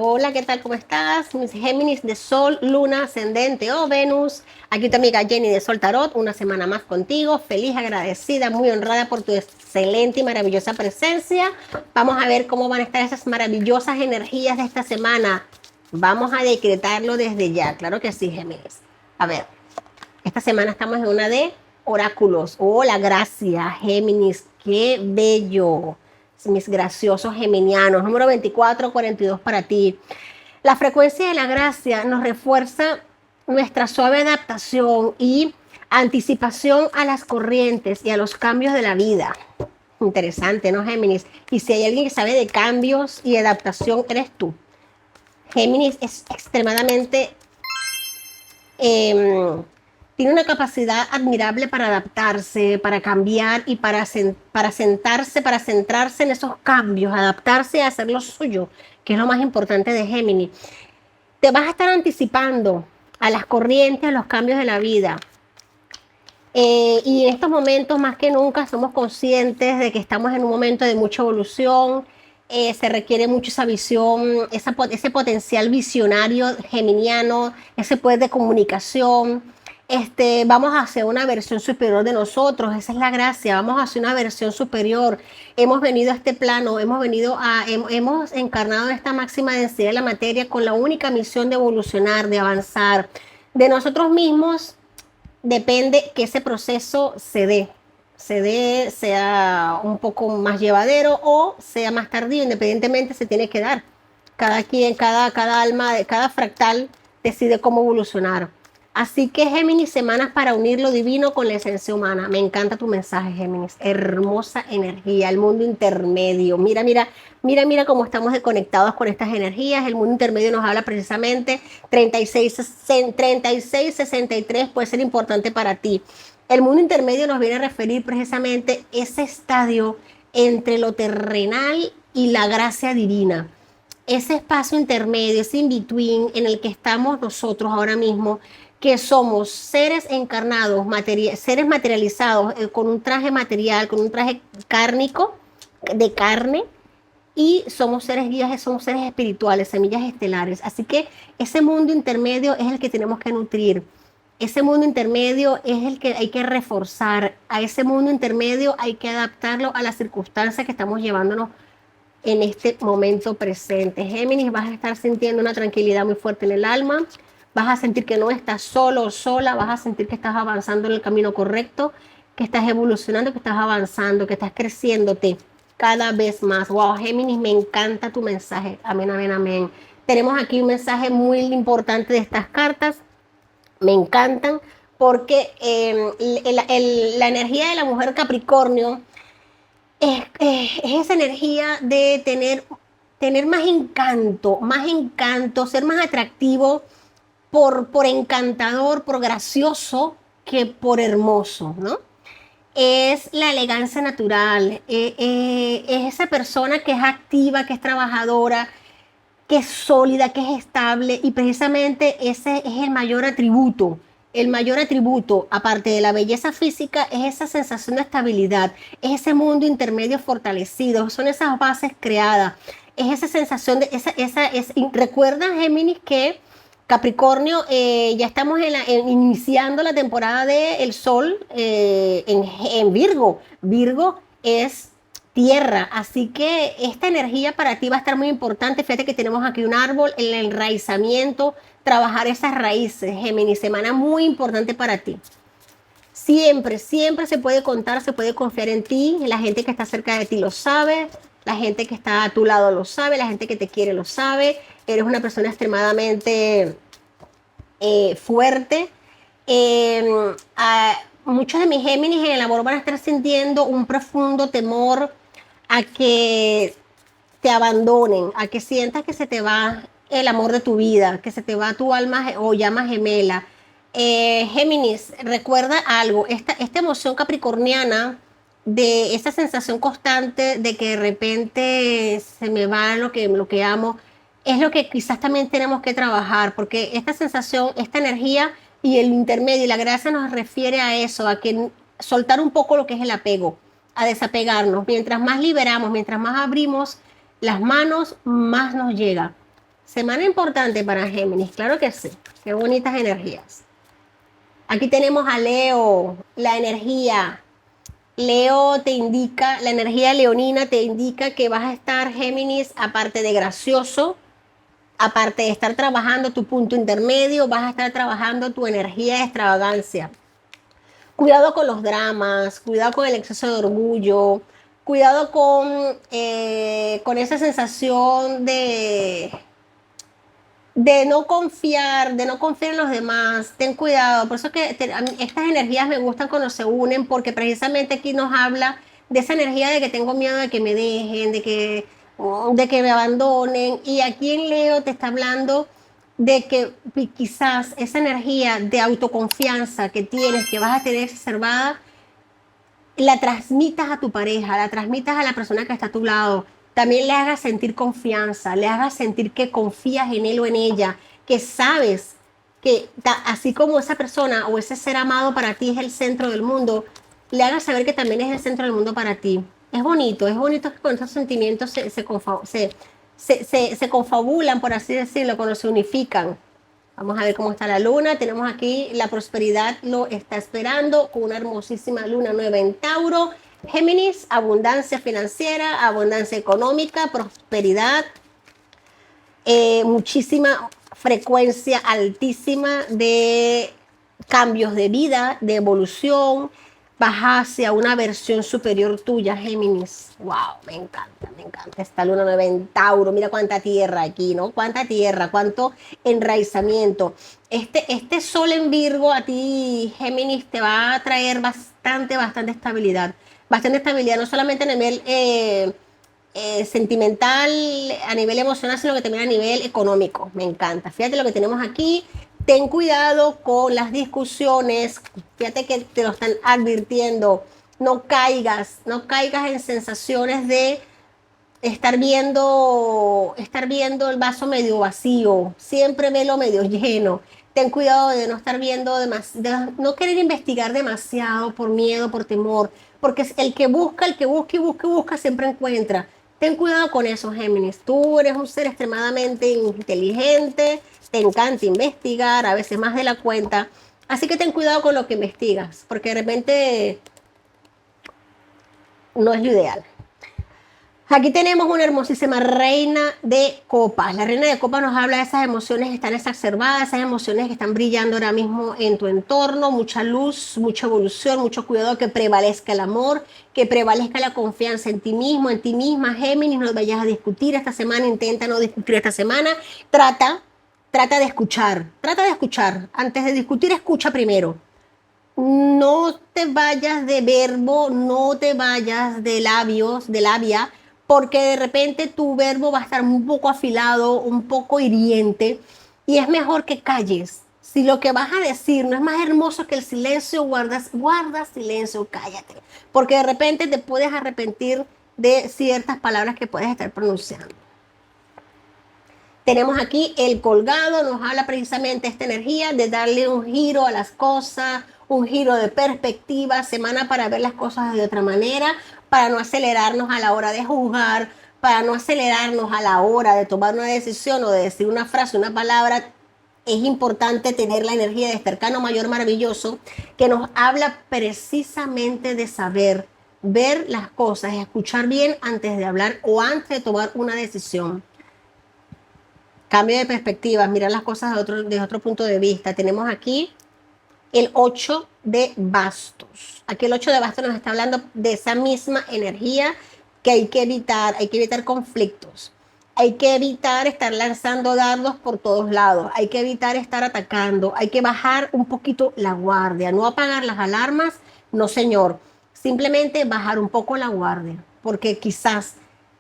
Hola, ¿qué tal? ¿Cómo estás? Mis Géminis de Sol, Luna, Ascendente o Venus. Aquí tu amiga Jenny de Sol Tarot, una semana más contigo. Feliz, agradecida, muy honrada por tu excelente y maravillosa presencia. Vamos a ver cómo van a estar esas maravillosas energías de esta semana. Vamos a decretarlo desde ya, claro que sí, Géminis. A ver, esta semana estamos en una de oráculos. Oh, la gracia, Géminis, qué bello. Mis graciosos geminianos. Número 2442 para ti. La frecuencia de la gracia nos refuerza nuestra suave adaptación y anticipación a las corrientes y a los cambios de la vida. Interesante, ¿no, Géminis? Y si hay alguien que sabe de cambios y adaptación, eres tú. Géminis es extremadamente tiene una capacidad admirable para adaptarse, para cambiar y para sentarse, para centrarse en esos cambios, adaptarse a hacer lo suyo, que es lo más importante de Géminis. Te vas a estar anticipando a las corrientes, a los cambios de la vida. Y en estos momentos, más que nunca, somos conscientes de que estamos en un momento de mucha evolución. Se requiere mucho esa visión, ese potencial visionario geminiano, ese poder de comunicación. Vamos hacia una versión superior de nosotros, esa es la gracia, vamos hacia una versión superior. Hemos venido a este plano, hemos encarnado en esta máxima densidad de la materia con la única misión de evolucionar, de avanzar. De nosotros mismos depende que ese proceso sea un poco más llevadero o sea más tardío, independientemente se tiene que dar. Cada quien, cada alma, cada fractal decide cómo evolucionar. Así que Géminis, semanas para unir lo divino con la esencia humana. Me encanta tu mensaje, Géminis. Hermosa energía, el mundo intermedio. Mira cómo estamos conectados con estas energías. El mundo intermedio nos habla precisamente 36-63 puede ser importante para ti. El mundo intermedio nos viene a referir precisamente ese estadio entre lo terrenal y la gracia divina. Ese espacio intermedio, ese in-between en el que estamos nosotros ahora mismo, que somos seres encarnados, seres materializados con un traje material, con un traje cárnico, de carne, y somos seres guías, somos seres espirituales, semillas estelares. Así que ese mundo intermedio es el que tenemos que nutrir. Ese mundo intermedio es el que hay que reforzar. A ese mundo intermedio hay que adaptarlo a las circunstancias que estamos llevándonos en este momento presente. Géminis, vas a estar sintiendo una tranquilidad muy fuerte en el alma, vas a sentir que no estás solo o sola, vas a sentir que estás avanzando en el camino correcto, que estás evolucionando, que estás avanzando, que estás creciéndote cada vez más. Wow, Géminis, me encanta tu mensaje. Amén, amén, amén. Tenemos aquí un mensaje muy importante de estas cartas. Me encantan porque la energía de la mujer Capricornio es esa energía de tener más encanto, ser más atractivo por encantador, por gracioso, que por hermoso, ¿no? Es la elegancia natural, es esa persona que es activa, que es trabajadora, que es sólida, que es estable, y precisamente ese es el mayor atributo. El mayor atributo, aparte de la belleza física, es esa sensación de estabilidad, es ese mundo intermedio fortalecido, son esas bases creadas, es esa sensación de recuerda, Géminis, que Capricornio, ya estamos iniciando la temporada del Sol en Virgo. Virgo es tierra, así que esta energía para ti va a estar muy importante. Fíjate que tenemos aquí un árbol, el enraizamiento, trabajar esas raíces. Géminis, semana muy importante para ti. Siempre se puede contar, se puede confiar en ti. La gente que está cerca de ti lo sabe, la gente que está a tu lado lo sabe, la gente que te quiere lo sabe. Eres una persona extremadamente fuerte. Muchos de mis Géminis en el amor van a estar sintiendo un profundo temor a que te abandonen, a que sientas que se te va el amor de tu vida, que se te va tu alma o llama gemela. Géminis, recuerda algo, esta emoción capricorniana de esa sensación constante de que de repente se me va lo que amo, es lo que quizás también tenemos que trabajar, porque esta sensación, esta energía y el intermedio y la gracia nos refiere a eso, a que soltar un poco lo que es el apego, a desapegarnos. Mientras más liberamos, mientras más abrimos las manos, más nos llega. Semana importante para Géminis, claro que sí. Qué bonitas energías. Aquí tenemos a Leo, la energía. Leo te indica, la energía leonina te indica que vas a estar, Géminis, aparte de gracioso, aparte de estar trabajando tu punto intermedio, vas a estar trabajando tu energía de extravagancia. Cuidado con los dramas, cuidado con el exceso de orgullo, cuidado con esa sensación de no confiar en los demás. Ten cuidado. Por eso es que a mí estas energías me gustan cuando se unen, porque precisamente aquí nos habla de esa energía de que tengo miedo de que me dejen, de que me abandonen. Y aquí en Leo te está hablando de que quizás esa energía de autoconfianza que tienes, que vas a tener exacerbada, la transmitas a tu pareja, la transmitas a la persona que está a tu lado, también le hagas sentir confianza, le hagas sentir que confías en él o en ella, que sabes que así como esa persona o ese ser amado para ti es el centro del mundo, le hagas saber que también es el centro del mundo para ti. Es bonito que con esos sentimientos se confabulan, por así decirlo, cuando se unifican. Vamos a ver cómo está la luna. Tenemos aquí la prosperidad lo está esperando con una hermosísima luna nueva en Tauro. Géminis, abundancia financiera, abundancia económica, prosperidad, muchísima frecuencia altísima de cambios de vida, de evolución, vas hacia una versión superior tuya, Géminis. Wow, me encanta esta luna nueva en Tauro. Mira cuánta tierra aquí, ¿no? Cuánta tierra, cuánto enraizamiento. Este sol en Virgo a ti, Géminis, te va a traer bastante estabilidad. Bastante estabilidad, no solamente a nivel sentimental, a nivel emocional, sino que también a nivel económico. Me encanta. Fíjate lo que tenemos aquí. Ten cuidado con las discusiones. Fíjate que te lo están advirtiendo. No caigas en sensaciones de estar viendo el vaso medio vacío. Siempre velo medio lleno. Ten cuidado de no estar viendo de no querer investigar demasiado por miedo, por temor, porque es el que busca y busca y busca, siempre encuentra. Ten cuidado con eso, Géminis. Tú eres un ser extremadamente inteligente, te encanta investigar, a veces más de la cuenta. Así que ten cuidado con lo que investigas, porque de repente no es lo ideal. Aquí tenemos una hermosísima reina de copas. La reina de copas nos habla de esas emociones que están exacerbadas, esas emociones que están brillando ahora mismo en tu entorno, mucha luz, mucha evolución, mucho cuidado, que prevalezca el amor, que prevalezca la confianza en ti mismo, en ti misma. Géminis, no vayas a discutir esta semana, intenta no discutir esta semana. Trata de escuchar. Antes de discutir, escucha primero. No te vayas de verbo, no te vayas de labios, de labia, porque de repente tu verbo va a estar un poco afilado, un poco hiriente, y es mejor que calles. Si lo que vas a decir no es más hermoso que el silencio, guarda silencio, cállate, porque de repente te puedes arrepentir de ciertas palabras que puedes estar pronunciando. Tenemos aquí el colgado, nos habla precisamente esta energía de darle un giro a las cosas, un giro de perspectiva, semana para ver las cosas de otra manera, para no acelerarnos a la hora de juzgar, para no acelerarnos a la hora de tomar una decisión o de decir una frase, una palabra. Es importante tener la energía de este arcano mayor maravilloso que nos habla precisamente de saber ver las cosas, escuchar bien antes de hablar o antes de tomar una decisión. Cambio de perspectivas, mirar las cosas de otro punto de vista. Tenemos aquí el 8 de bastos. Aquí el 8 de bastos nos está hablando de esa misma energía que hay que evitar conflictos. Hay que evitar estar lanzando dardos por todos lados. Hay que evitar estar atacando. Hay que bajar un poquito la guardia. No apagar las alarmas, no señor. Simplemente bajar un poco la guardia. Porque quizás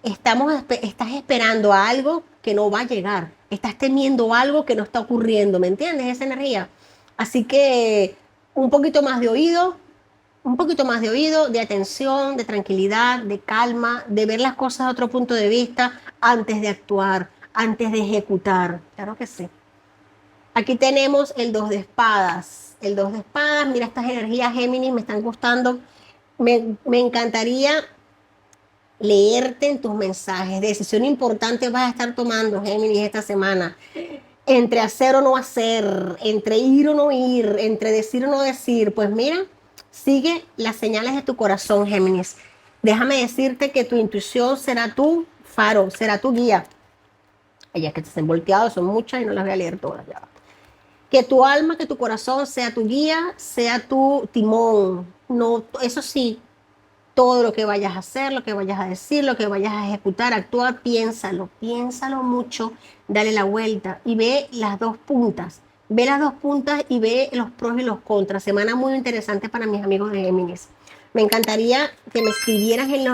estás esperando a algo que no va a llegar. Estás temiendo algo que no está ocurriendo. ¿Me entiendes? Esa energía. Así que un poquito más de oído, de atención, de tranquilidad, de calma, de ver las cosas de otro punto de vista antes de actuar, antes de ejecutar. Claro que sí. Aquí tenemos el 2 de espadas. El 2 de espadas, mira estas energías Géminis, me están gustando. Me encantaría leerte en tus mensajes. Decisión importante vas a estar tomando, Géminis, esta semana. Entre hacer o no hacer, entre ir o no ir, entre decir o no decir. Pues mira, sigue las señales de tu corazón, Géminis. Déjame decirte que tu intuición será tu faro, será tu guía. Ellas que estén volteados son muchas y no las voy a leer todas ya. Que tu alma, que tu corazón sea tu guía, sea tu timón. No, eso sí, todo lo que vayas a hacer, lo que vayas a decir, lo que vayas a ejecutar, actuar, piénsalo mucho, dale la vuelta y ve las dos puntas. Ve las dos puntas y ve los pros y los contras. Semana muy interesante para mis amigos de Géminis. Me encantaría que me escribieras en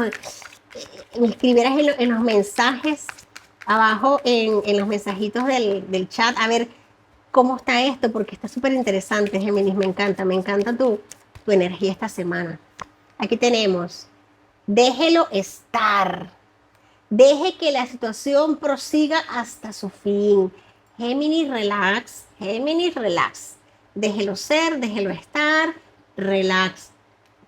los mensajes abajo, en los mensajitos del chat, a ver cómo está esto, porque está súper interesante, Géminis. Me encanta tu energía esta semana. Aquí tenemos. Déjelo estar. Deje que la situación prosiga hasta su fin. Géminis, relax. Géminis, relax. Déjelo ser, déjelo estar. Relax.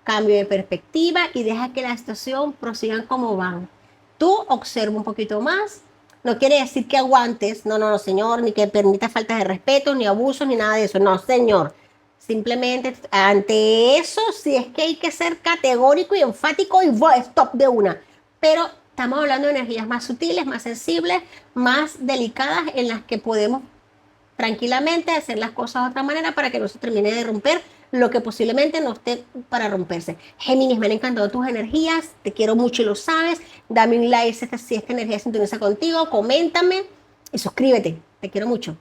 Cambio de perspectiva y deja que la situación prosiga como van. Tú observa un poquito más. No quiere decir que aguantes. No, no, no, señor. Ni que permita faltas de respeto, ni abusos, ni nada de eso. No, señor. Simplemente ante eso, sí es que hay que ser categórico y enfático y stop de una. Pero estamos hablando de energías más sutiles, más sensibles, más delicadas en las que podemos tranquilamente hacer las cosas de otra manera para que no se termine de romper lo que posiblemente no esté para romperse. Géminis, me han encantado tus energías, te quiero mucho y lo sabes. Dame un like si esta energía sintoniza contigo, coméntame y suscríbete. Te quiero mucho.